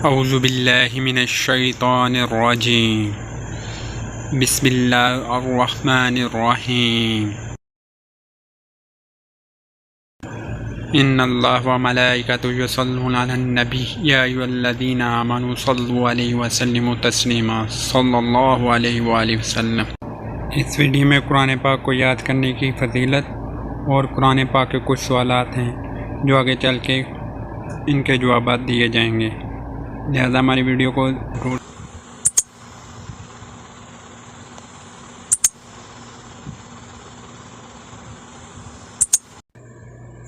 اعوذ باللہ من الشیطان الرجیم بسم اللہ الرحمن الرحیم ان اللہ وملائکتہ یصلون علی النبی یا ایھا الذین آمنوا صلوا علیہ وسلموا تسلیما صلی اللہ علیہ وآلہ وسلم۔ اس ویڈیو میں قرآن پاک کو یاد کرنے کی فضیلت اور قرآن پاک کے کچھ سوالات ہیں جو آگے چل کے ان کے جوابات دیے جائیں گے، لہذا ہماری ویڈیو کو ضرور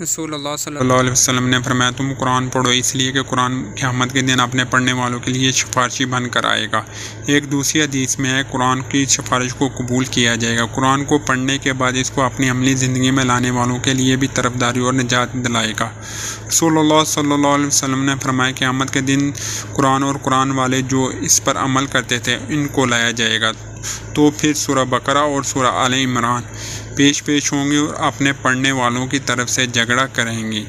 رسول اللہ صلی اللہ علیہ وسلم نے فرمایا تم قرآن پڑھو اس لیے کہ قرآن قیامت کے دن اپنے پڑھنے والوں کے لیے سفارشی بن کر آئے گا۔ ایک دوسری حدیث میں ہے قرآن کی سفارش کو قبول کیا جائے گا۔ قرآن کو پڑھنے کے بعد اس کو اپنی عملی زندگی میں لانے والوں کے لیے بھی طرفداری اور نجات دلائے گا۔ رسول اللہ صلی اللہ علیہ وسلم نے فرمایا قیامت کے دن قرآن اور قرآن والے جو اس پر عمل کرتے تھے ان کو لایا جائے گا، تو پھر سورہ بقرہ اور سورہ آل عمران پیش ہوں گے اور اپنے پڑھنے والوں کی طرف سے جھگڑا کریں گی۔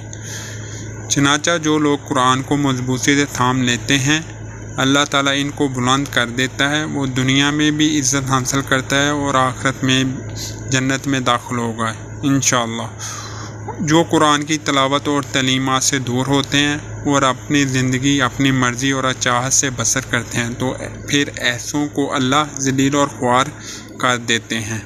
چنانچہ جو لوگ قرآن کو مضبوطی سے تھام لیتے ہیں اللہ تعالیٰ ان کو بلند کر دیتا ہے، وہ دنیا میں بھی عزت حاصل کرتا ہے اور آخرت میں جنت میں داخل ہوگا انشاءاللہ۔ جو قرآن کی تلاوت اور تعلیمات سے دور ہوتے ہیں اور اپنی زندگی اپنی مرضی اور چاہت سے بسر کرتے ہیں تو پھر ایسوں کو اللہ ذلیل اور خوار کر دیتے ہیں۔